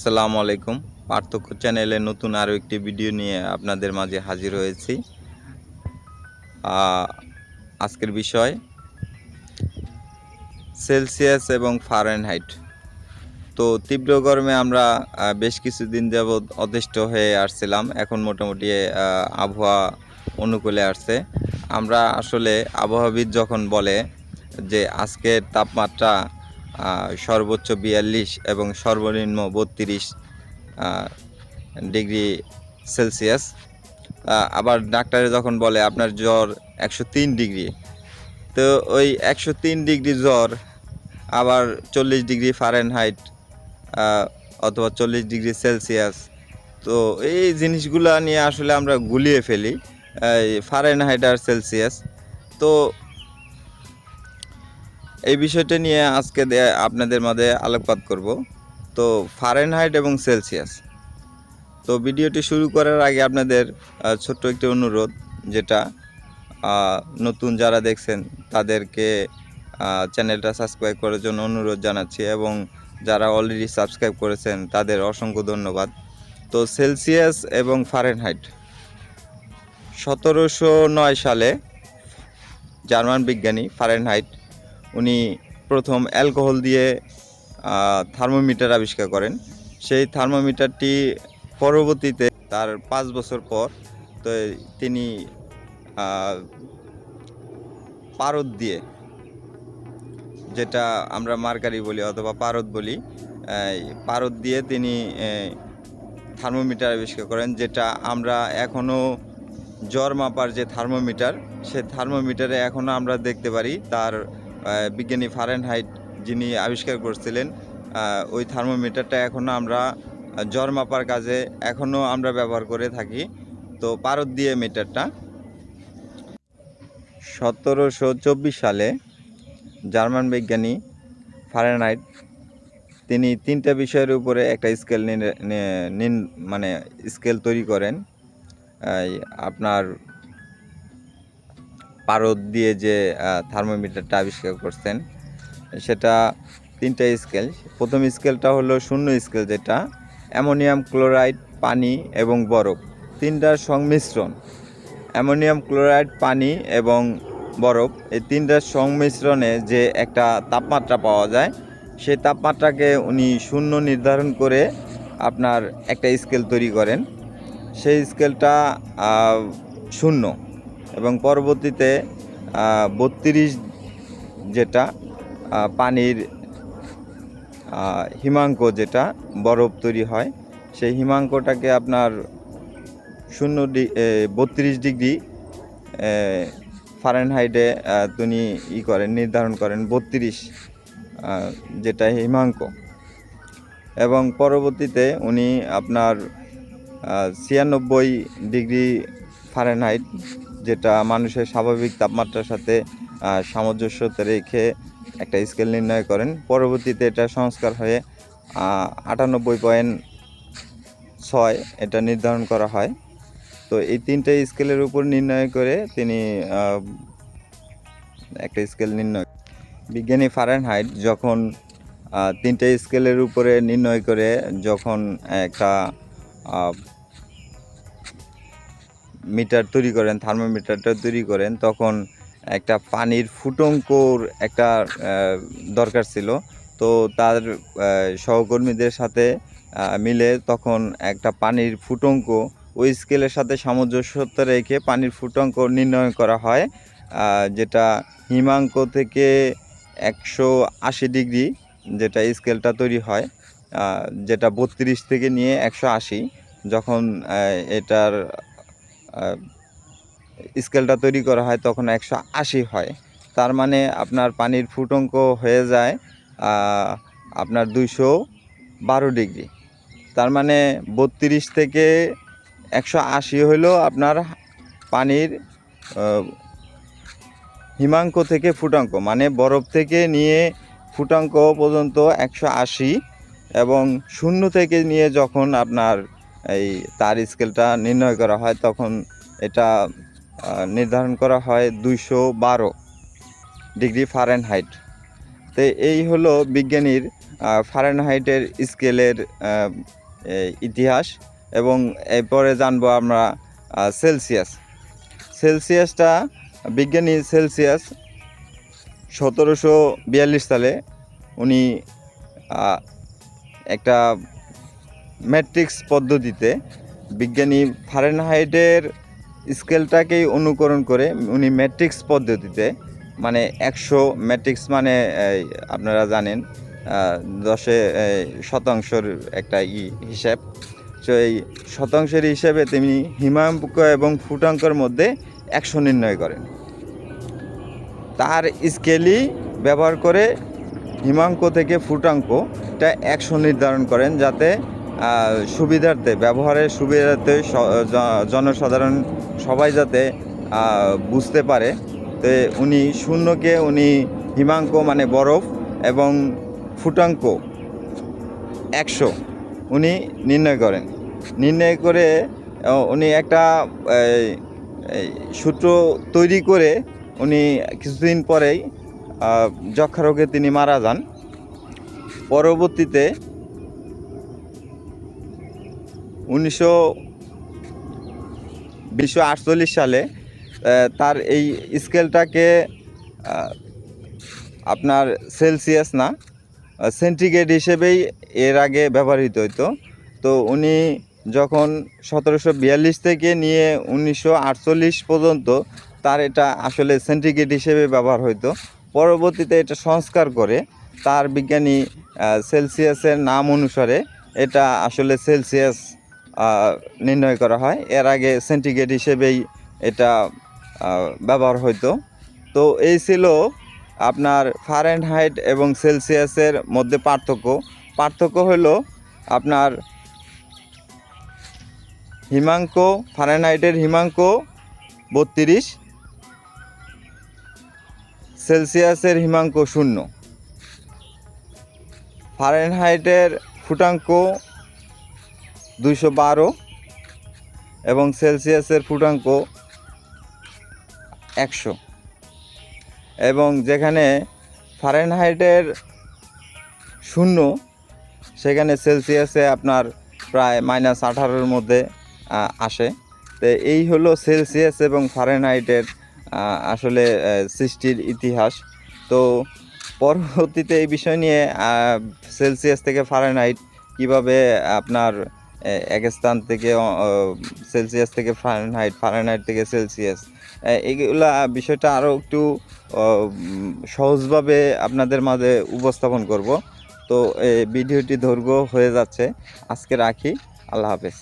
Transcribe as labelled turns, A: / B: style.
A: আসসালামু আলাইকুম। পার্থক্য চ্যানেলে নতুন আরও একটি ভিডিও নিয়ে আপনাদের মাঝে হাজির হয়েছি। আজকের বিষয় সেলসিয়াস এবং ফারেনহাইট। তো তীব্র গরমে আমরা বেশ কিছুদিন যাবৎ অতিষ্ঠ হয়ে আসছিলাম। এখন মোটামুটি আবহাওয়া অনুকূলে আসছে। আমরা আসলে আবহাওয়াবিদ যখন বলে যে আজকের তাপমাত্রা সর্বোচ্চ ৪২ এবং সর্বনিম্ন ৩২ ডিগ্রি সেলসিয়াস, আবার ডাক্তারে যখন বলে আপনার জ্বর ১০৩ ডিগ্রি, তো ওই ১০৩ ডিগ্রি জ্বর আবার ৪০ ডিগ্রি ফারেনহাইট অথবা ৪০ ডিগ্রি সেলসিয়াস। তো এই জিনিসগুলো নিয়ে আসলে আমরা গুলিয়ে ফেলি ফারেনহাইট আর সেলসিয়াস। তো এই বিষয়টা নিয়ে আজকে আপনাদের মাঝে আলোকপাত করব। তো ফারেনহাইট এবং সেলসিয়াস। তো ভিডিওটি শুরু করার আগে আপনাদের ছোট্ট একটি অনুরোধ, যেটা নতুন যারা দেখছেন তাদেরকে চ্যানেলটা সাবস্ক্রাইব করার জন্য অনুরোধ জানাচ্ছি, এবং যারা অলরেডি সাবস্ক্রাইব করেছেন তাদের অসংখ্য ধন্যবাদ। তো সেলসিয়াস এবং ফারেনহাইট ১৭০৯ সালে জার্মান বিজ্ঞানী ফারেনহাইট উনি প্রথম অ্যালকোহল দিয়ে থার্মোমিটার আবিষ্কার করেন। সেই থার্মোমিটারটি পরবর্তীতে তার ৫ বছর পর তো তিনি পারদ দিয়ে, যেটা আমরা মার্কারি বলি অথবা পারদ বলি, পারদ দিয়ে তিনি থার্মোমিটার আবিষ্কার করেন, যেটা আমরা এখনও জ্বর মাপার যে থার্মোমিটার, সে থার্মোমিটারে এখনও আমরা দেখতে পারি তার বিজ্ঞানী ফারেনহাইট যিনি আবিষ্কার করছিলেন ওই থার্মোমিটারটা এখনও আমরা জ্বর মাপার কাজে এখনও আমরা ব্যবহার করে থাকি। তো পারদ দিয়ে মিটারটা ১৭২৪ সালে জার্মান বিজ্ঞানী ফারেনহাইট তিনি ৩টা বিষয়ের উপরে একটা স্কেল মানে স্কেল তৈরি করেন। আপনার পারদ দিয়ে যে থার্মোমিটারটা আবিষ্কার করছেন সেটা 3টা স্কেল। প্রথম স্কেলটা হলো শূন্য স্কেল, যেটা অ্যামোনিয়াম ক্লোরাইড, পানি এবং বরফ 3টার সংমিশ্রণ। অ্যামোনিয়াম ক্লোরাইড, পানি এবং বরফ এই 3টার সংমিশ্রণে যে একটা তাপমাত্রা পাওয়া যায়, সেই তাপমাত্রাকে উনি শূন্য নির্ধারণ করে আপনার একটা স্কেল তৈরি করেন। সেই স্কেলটা শূন্য, এবং পরবর্তীতে ৩২ যেটা পানির হিমাঙ্ক, যেটা বরফ তৈরি হয়, সেই হিমাঙ্কটাকে আপনার ৩২ ডিগ্রি ফারেনহাইটে তিনি নির্ধারণ করেন ৩২ যেটা হিমাঙ্ক। এবং পরবর্তীতে উনি আপনার ৯৬ ডিগ্রি ফারেনহাইট, যেটা মানুষের স্বাভাবিক তাপমাত্রার সাথে সামঞ্জস্যতা রেখে একটা স্কেল নির্ণয় করেন। পরবর্তীতে এটা সংস্কার হয়ে ৯৮.৬ এটা নির্ধারণ করা হয়। তো এই 3টে স্কেলের উপর নির্ণয় করে তিনি একটা স্কেল নির্ণয়। বিজ্ঞানী ফারেনহাইট যখন 3টে স্কেলের উপরে নির্ণয় করে যখন একটা মিটার তৈরি করেন, থার্মোমিটারটা তৈরি করেন, তখন একটা পানির ফুটঙ্কর একটা দরকার ছিল। তো তার সহকর্মীদের সাথে মিলে তখন একটা পানির ফুটঙ্ক ওই স্কেলের সাথে সামঞ্জস্যতা রেখে পানির ফুটঙ্ক নির্ণয় করা হয়, যেটা হিমাঙ্ক থেকে ১৮০ ডিগ্রি যেটা স্কেলটা তৈরি হয়, যেটা ৩২ থেকে নিয়ে ১৮০, যখন এটার স্কেলটা তৈরি করা হয় তখন ১৮০ হয়। তার মানে আপনার পানির ফুটঙ্ক হয়ে যায় আপনার ২১২ ডিগ্রি। তার মানে ৩২ থেকে ১৮০ হলো আপনার পানির হিমাঙ্ক থেকে ফুটাঙ্ক, মানে বরফ থেকে নিয়ে ফুটাঙ্ক পর্যন্ত ১৮০, এবং শূন্য থেকে নিয়ে যখন আপনার এই তার স্কেলটা নির্ণয় করা হয় তখন এটা নির্ধারণ করা হয় ২১২ ডিগ্রি ফারেনহাইট। তো এই হলো বিজ্ঞানীর ফারেনহাইটের স্কেলের ইতিহাস, এবং এরপরে জানবো আমরা সেলসিয়াসটা বিজ্ঞানী সেলসিয়াস 1742 সালে উনি একটা ম্যাট্রিক্স পদ্ধতিতে বিজ্ঞানী ফারেনহাইটের স্কেলটাকেই অনুকরণ করে উনি ম্যাট্রিক্স পদ্ধতিতে, মানে 100 ম্যাট্রিক্স মানে আপনারা জানেন 10 শতাংশের একটা হিসাব। তো এই শতাংশের হিসাবে তিনি হিমাঙ্ক এবং ফুটাঙ্কর মধ্যে 100 নির্ণয় করেন। তার স্কেলই ব্যবহার করে হিমাঙ্ক থেকে ফুটাঙ্কটা 100 নির্ধারণ করেন, যাতে ব্যবহারের সুবিধার্থে জনসাধারণ সবাই যাতে বুঝতে পারে। তো উনি শূন্যকে উনি হিমাঙ্ক মানে বরফ এবং ফুটাঙ্ক 100 উনি নির্ণয় করে উনি একটা সূত্র তৈরি করে উনি কিছুদিন পরেই যক্ষা রোগে তিনি মারা যান। পরবর্তীতে 1948 সালে তার এই স্কেলটাকে আপনার সেলসিয়াস না সেন্টিগ্রেড হিসেবেই এর আগে ব্যবহৃত হতো। তো উনি যখন 1742 থেকে নিয়ে 1948 পর্যন্ত তার এটা আসলে সেন্টিগ্রেড হিসেবে ব্যবহার হতো। পরবর্তীতে এটা সংস্কার করে তার বিজ্ঞানী সেলসিয়াসের নাম অনুসারে এটা আসলে সেলসিয়াস নির্ণয় করা হয়। এর আগে সেন্টিগ্রেড হিসেবেই এটা ব্যবহার হতো। তো এই ছিল আপনার ফারেনহাইট এবং সেলসিয়াসের মধ্যে পার্থক্য হলো আপনার হিমাঙ্ক, ফারেনহাইটের হিমাঙ্ক 32, সেলসিয়াসের হিমাঙ্ক 0, ফারেনহাইটের ফুটাঙ্ক 212 এবং সেলসিয়াসের ফুটাঙ্ক 100। এবং যেখানে ফারেনহাইটের 0 সেখানে সেলসিয়াসে আপনার প্রায় -18-এর মধ্যে আসে। তো এই হলো সেলসিয়াস এবং ফারেনহাইটের আসলে সৃষ্টির ইতিহাস। তো পরবর্তীতে এই বিষয় নিয়ে সেলসিয়াস থেকে ফারেনহাইট কীভাবে আপনার এক স্থান থেকে সেলসিয়াস থেকে ফারেনহাইট থেকে সেলসিয়াস, এইগুলা বিষয়টা আরও একটু সহজভাবে আপনাদের মাঝে উপস্থাপন করব। তো ভিডিওটি দৈর্ঘ্য হয়ে যাচ্ছে, আজকে রাখি। আল্লাহ হাফেজ।